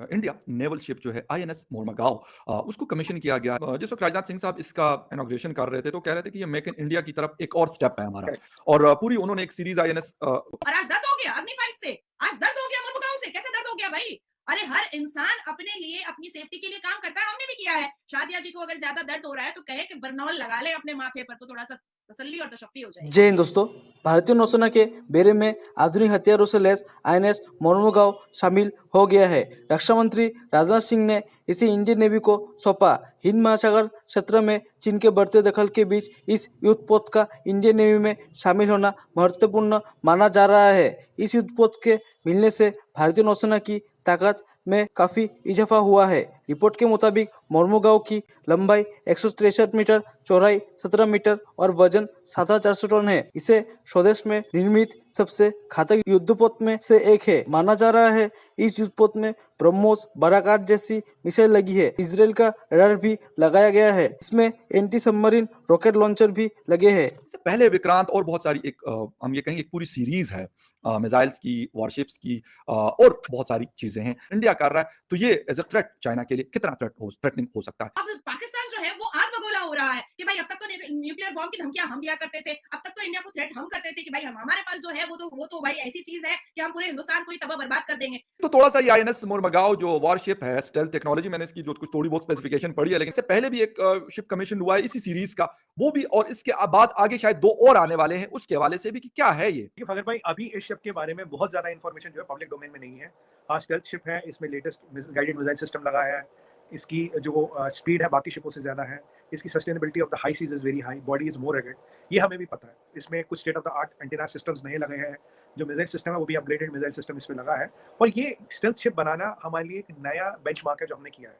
India naval ship जो है INS Mormugao उसको कमीशन किया गया। जिस वक्त राजनाथ सिंह साहब इसका इनॉग्रेशन कर रहे थे तो कह रहे थे कि ये मेक इन इंडिया की तरफ एक और स्टेप है हमारा। और पूरी उन्होंने एक सीरीज आईएनएस और आज दर्द हो गया अग्नि 5 से, आज दर्द हो गया मुर्मुगांव से, कैसे दर्द हो गया भाई? अरे हर इंसान अपने लिए, अपनी सेफ्टी के लिए काम करता है, हमने भी किया है। शादिया जी को अगर ज्यादा दर्द हो रहा है तो कहे कि बरनॉल लगा ले अपने माथे पर, तो थोड़ा सा तसल्ली और तशफ़्फ़ी हो जाएगी। जय हिंद दोस्तों। भारतीय नौसेना के बेड़े में आधुनिक हथियारों से लैस आईएनएस मोरमुगाओ शामिल हो गया है। रक्षा मंत्री राजनाथ सिंह ने इसे इंडियन नेवी को सौंपा। हिंद महासागर क्षेत्र में चीन के बढ़ते दखल के बीच इस युद्धपोत का इंडियन नेवी में शामिल होना महत्वपूर्ण माना जा रहा है। इस युद्धपोत के मिलने से भारतीय नौसेना की ताकत में काफी इजाफा हुआ है। रिपोर्ट के मुताबिक मोरमुगाओ की लंबाई 163 मीटर, चौड़ाई 17 मीटर और वजन 7400 टन है। इसे स्वदेश में निर्मित सबसे घातक युद्धपोत में से एक है। माना जा रहा है इस युद्धपोत में ब्रह्मोस, बराकाट जैसी मिसाइल लगी है। इसराइल का रडार भी लगाया गया है। इसमें एंटी सबमरीन रॉकेट लॉन्चर भी लगे हैं। इससे पहले विक्रांत और बहुत सारी हम ये कहेंगे एक पूरी सीरीज है मिसाइल्स की, वॉरशिप्स की और बहुत सारी चीजें हैं इंडिया कर रहा है। तो ये एज अ थ्रेट चाइना के लिए कितना थ्रेटनिंग हो सकता है? अब पाकिस्तान जो है वो आग बगोला हो रहा है कि भाई अब तक तो न्यूक्लियर बॉम्ब की धमकियां हम दिया करते थे, अब तक तो इंडिया को थ्रेट हम करते थे कि भाई हमारे पास जो है वो तो भाई ऐसी चीज है कि हम पूरे हिंदुस्तान को ही तबाह बर्बाद कर देंगे। तो थोड़ा सा ये आईएनएस मोरमुगाओ जो वॉरशिप है, स्टेल्थ टेक्नोलॉजी, मैंने इसकी जो कुछ थोड़ी बहुत स्पेसिफिकेशन पढ़ी है, लेकिन इससे पहले भी एक शिप कमीशन हुआ है इसी सीरीज का, वो भी, और इसके बाद आगे शायद 2 और आने वाले हैं, उसके हवाले से भी कि क्या है ये? देखिए फजल भाई, अभी इस शिप के बारे में बहुत ज़्यादा इन्फॉर्मेशन जो है पब्लिक डोमेन में नहीं है। हाँ, स्टेल्थ शिप है, इसमें लेटेस्ट गाइडेड मिसाइल सिस्टम लगाया है। इसकी जो स्पीड है बाकी शिपों से ज़्यादा है। इसकी sustainability of the high seas is very high, body is more rugged, ये हमें भी पता है। इसमें कुछ state of the art antenna systems नए लगे हैं। जो मिसाइल सिस्टम है वो भी अपग्रेडेड मिसाइल सिस्टम इसमें लगा है। और ये स्टेल्थ शिप बनाना हमारे लिए एक नया बेंचमार्क है जो हमने किया है।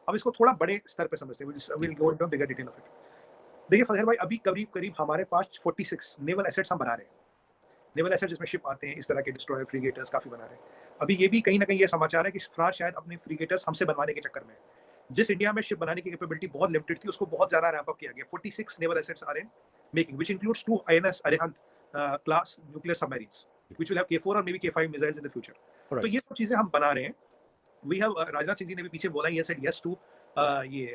अब इसको थोड़ा बड़े स्तर पे समझते हैं। Will go into bigger detail of it. देखिए फजल भाई, अभी करीब हमारे पास 46 नेवल एसेट्स हम बना रहे हैं। नेवल एसेट जिसमें शिप आते हैं, इस तरह के डिस्ट्रॉयर, फ्रिगेटर्स काफ़ी बना रहे हैं। अभी ये भी कहीं न कहीं ये समाचार है कि फ्रांस शायद अपने फ्रिगेटर्स हमसे बनवाने के चक्कर में है। जिस इंडिया में शिप बनाने की कैपेबिलिटी बहुत लिमिटेड थी, उसको बहुत ज़्यादा रैंप अप किया गया। 46 naval assets are in making, which includes 2 INS Arihant class nuclear submarines, which will have K4 और may be K5 missiles in the future. तो ये सब चीज़ें हम बना रहे हैं। वी हैव राजनाथ सिंह जी ने भी पीछे बोला, ही सेड यस टू ये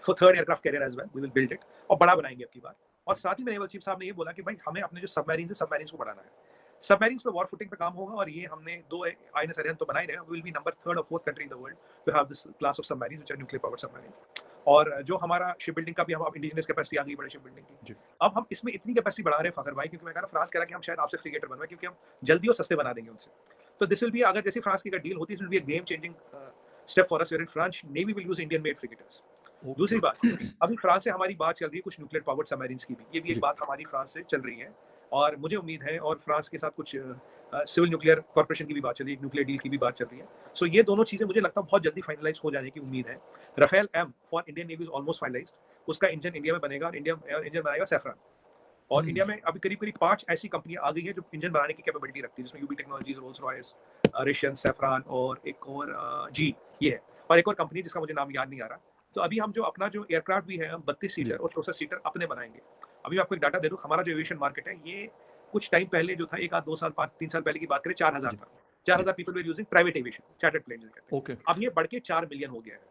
for third aircraft carrier as well, we will build it, और बड़ा बनाएंगे अब की बार। और साथ ही में नेवल चीफ साहब ने ये बोला कि भाई हमें अपने जो सबमरीन्स है, सबमरीन्स को बढ़ाना है। सबमरीन्स पे वॉर फुटिंग पे काम होगा, और ये हमने 2 आईएनएस अरिहंत तो बना ही रहे हैं। We will be number 3rd और 4th country in the world to have this class of submarines which are nuclear powered submarines. और जो हमारा शिप बिल्डिंग का भी, हम अब इंडिजिनस कैपेसिटी आ गई बड़े शिप बिल्डिंग की। अब हम इसमें इतनी कैपेसिटी बढ़ा रहे हैं फखर भाई, क्योंकि मैं कह रहा हूं फ्रांस कह रहा है कि हम शायद आपसे फ्रिगेटर बनवाएं, क्योंकि हम जल्दी और सस्ते बना देंगे उनसे। तो दिस विल बी, अगर जैसे फ्रांस की डील होती है, this will be a game changing step for us, where in France navy will use Indian made frigates. दूसरी बात, अभी फ्रांस से हमारी बात चल रही है कुछ न्यूक्लियर पावर्ड सबमरीन्स की भी। ये भी एक बात हमारी फ्रांस से चल रही है, और मुझे उम्मीद है, और फ्रांस के साथ कुछ सिविल न्यूक्लियर कॉर्पोरेशन की भी बात चल रही है, न्यूक्लियर डील की भी बात चल रही है। सो ये दोनों चीजें मुझे लगता है बहुत जल्दी फाइनलाइज हो जाने की उम्मीद है। Rafale M for Indian navy is almost finalised. उसका इंजन इंडिया में बनेगा, और इंजन बनाएगा सैफरन। और इंडिया में अभी करीब 5 ऐसी कंपनियां आ गई हैं जो इंजन बनाने की कैपेबिलिटी रखती है, जिसमें UB technologies, Rolls Royce, Raytheon, Safran, और एक और जी ये है, और एक और कंपनी जिसका मुझे नाम याद नहीं आ रहा। तो अभी हम जो अपना जो एयरक्राफ्ट भी है, हम 32 सीटर और 64 सीटर अपने बनाएंगे। अभी मैं आपको एक डाटा दे दूं, हमारा जो एविएशन मार्केट है, ये कुछ टाइम पहले जो था, 1 आध 2 साल 5-3 साल पहले की बात करें, 4000 था। 4000 people were using private aviation, chartered plane जिसे कहते हैं। अब ये बढ़ के 4 मिलियन हो गया है।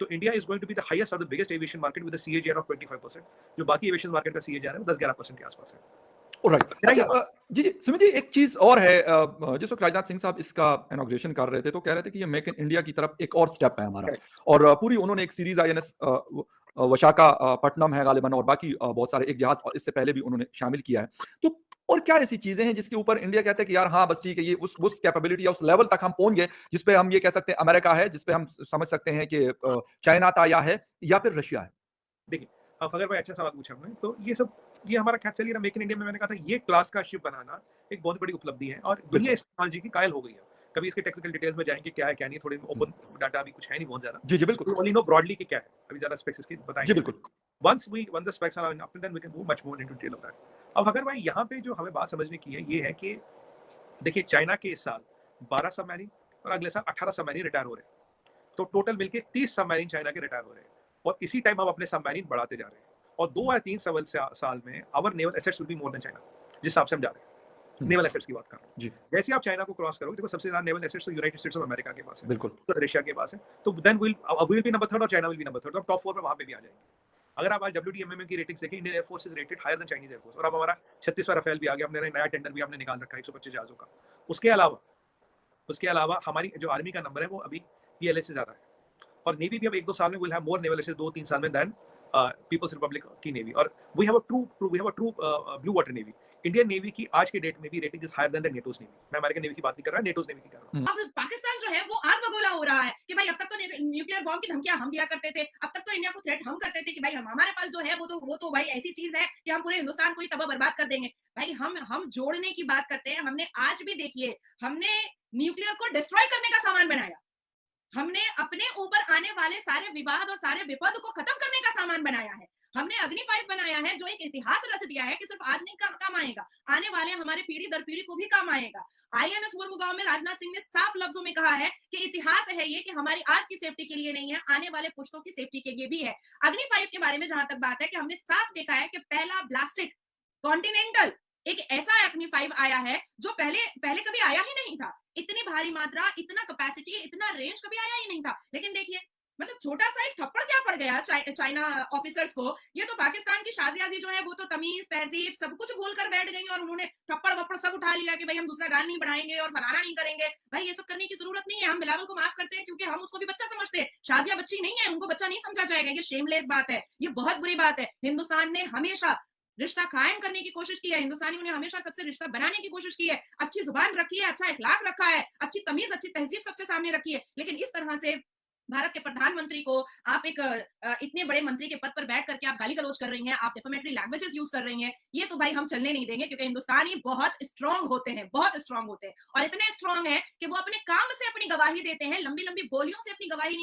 तो India is going to be the highest और the biggest aviation market with a CAGR of 25%। जो बाकी एविएशन मार्केट का सीएजीआर है वो 10-11% के आसपास है। राइट। अच्छा, जी जी सुमित जी, एक चीज और है, जिस वक्त राजनाथ सिंह साहब इसका इनॉग्रेशन कर रहे थे तो कह रहे थे कि ये मेक इन इंडिया की तरफ एक और स्टेप है हमारा। और पूरी उन्होंने एक सीरीज आईएनएस विशाखापट्टनम है गालिबन, और बाकी बहुत सारे एक जहाज और इससे पहले भी उन्होंने शामिल किया है। तो और क्या ऐसी चीजें हैं जिसके ऊपर इंडिया कहता है कि यार हाँ बस ठीक है, ये उस कैपेबिलिटी या उस लेवल तक हम पहुंच गए जिसपे हम ये कह सकते हैं अमेरिका है, जिसपे हम समझ सकते हैं कि चाइना ताया है या फिर रशिया है? देखिए, फजल भाई अच्छा सवाल पूछा आपने। तो ये हमारा क्या चलिए, मेक इन इंडिया में मैंने कहा था, ये क्लास का शिप बनाना एक बहुत बड़ी उपलब्धि है, और दुनिया इस टेक्नोलॉजी की कायल हो गई है। कभी इसके टेक्निकल डिटेल्स में जाएंगे, क्या है क्या नहीं, थोड़ी ओपन डाटा अभी कुछ है नहीं बहुत ज्यादा। जी जी बिल्कुल। ओनली नो ब्रॉडली कि क्या है, अभी ज्यादा स्पेक्स इसकी बताएंगे। जी बिल्कुल। Once the specs are enough, then we can move much more into detail of that. अब अगर भाई यहाँ पे जो हमें बात समझने की है, ये है कि देखिए, चाइना के इस साल 12 सबमरीन और अगले साल 18 सबमरीन रिटायर हो रहे हैं। तो टोटल मिलके 30 सबमरीन चाइना के रिटायर हो रहे हैं, और इसी टाइम हम अपने सबमरीन बढ़ाते जा रहे हैं। और 2 या 3 साल में our naval assets will be more than China, जिस हिसाब से हम जा रहे हैं। नेवल एसेट्स की बात कर रहा हूँ। जी जैसे आप चाइना को क्रॉस करोगे, देखो सबसे ज्यादा नेवल एसेट्स तो यूनाइटेड स्टेट्स ऑफ अमेरिका के पास है, बिल्कुल तो रशिया के पास है, तो देन विल बी नंबर 3 और चाइना विल बी नंबर 3, तो टॉप 4 पे वहां पे भी आ जाएंगे। अगर आप आज WDMM की रेटिंग्स देखें, Indian air force is rated higher than Chinese air force, और अब हमारा 36वां राफेल भी आ गया, हमने नया टेंडर भी हमने निकाल रखा है 125 जहाजों का। उसके अलावा हमारी जो आर्मी का नंबर है वो अभी PLA से ज्यादा है, और नेवी भी अब 1-2 साल में will have more naval assets, 2-3 साल में देन पीपल्स रिपब्लिक की नेवी, और we have a true blue water navy. Indian navy की आज के डेट में भी rating is higher than the NATO's navy. मैं अमेरिकन नेवी की बात नहीं कर रहा, नेटोस नेवी की कर रहा हूं। अब पाकिस्तान जो है वो आग बगोला हो रहा है कि भाई अब तक तो न्यूक्लियर बॉम्ब की धमकियां हम दिया करते थे, अब तक तो इंडिया को थ्रेट हम करते थे कि भाई हमारे पास जो है वो तो भाई ऐसी चीज है कि हम पूरे हिंदुस्तान को ही तबाह बर्बाद कर देंगे। भाई हम जोड़ने की बात करते हैं, हमने आज भी देखिए हमने न्यूक्लियर को डिस्ट्रॉय करने का सामान बनाया, हमने अपने ऊपर आने वाले सारे विवाद और सारे विपद को खत्म करने का सामान बनाया है, हमने अग्नि 5 बनाया है जो एक इतिहास रच दिया है कि सिर्फ आज नहीं काम आएगा, आने वाले हमारे पीढ़ी दर पीढ़ी को भी काम आएगा। INS मुर्मुगांव में राजनाथ सिंह ने साफ लफ्जों में कहा है कि इतिहास है ये कि हमारी आज की सेफ्टी के लिए नहीं है, आने वाले पुश्तों की सेफ्टी के लिए भी है। अग्नि 5 के बारे में जहां तक बात है कि हमने साफ देखा है कि पहला ब्लास्टिक कॉन्टिनेंटल एक ऐसा अग्नि 5 आया है जो पहले कभी आया ही नहीं था, इतनी भारी मात्रा, इतना कैपेसिटी, इतना रेंज कभी आया ही नहीं था। लेकिन देखिए मतलब छोटा सा एक थप्पड़ क्या पड़ गया चाइना ऑफिसर्स को, ये तो पाकिस्तान की शाजिया जी जो है वो तो तमीज तहजीब सब कुछ भूल कर बैठ गई और उन्होंने थप्पड़ वप्पड़ सब उठा लिया कि भाई हम दूसरा गाल नहीं बढ़ाएंगे और बनाना नहीं करेंगे। भाई ये सब करने की जरूरत नहीं है, हम बिलावल को माफ करते हैं क्योंकि हम उसको भी बच्चा समझते हैं, शाजिया बच्ची नहीं है, उनको बच्चा नहीं समझा जाएगा, ये शेमलेस बात है, ये बहुत बुरी बात है। हिंदुस्तान ने हमेशा रिश्ता कायम करने की कोशिश की है, हिंदुस्तानियों ने हमेशा सबसे रिश्ता बनाने की कोशिश की है, अच्छी जुबान रखी है, अच्छा इखलाक रखा है, अच्छी तमीज अच्छी तहजीब सबसे सामने रखी है। लेकिन इस तरह से भारत के प्रधानमंत्री को आप एक इतने बड़े मंत्री के पद पर बैठ करके आप गाली गलौज कर रही हैं, आप डिफेमेटरी लैंग्वेजेस यूज कर रही हैं, ये तो भाई हम चलने नहीं देंगे क्योंकि हिंदुस्तानी बहुत स्ट्रांग होते हैं, बहुत स्ट्रांग होते हैं, और इतने स्ट्रांग है कि वो अपने काम से अपनी गवाही देते हैं, लंबी लंबी बोलियों से अपनी गवाही नहीं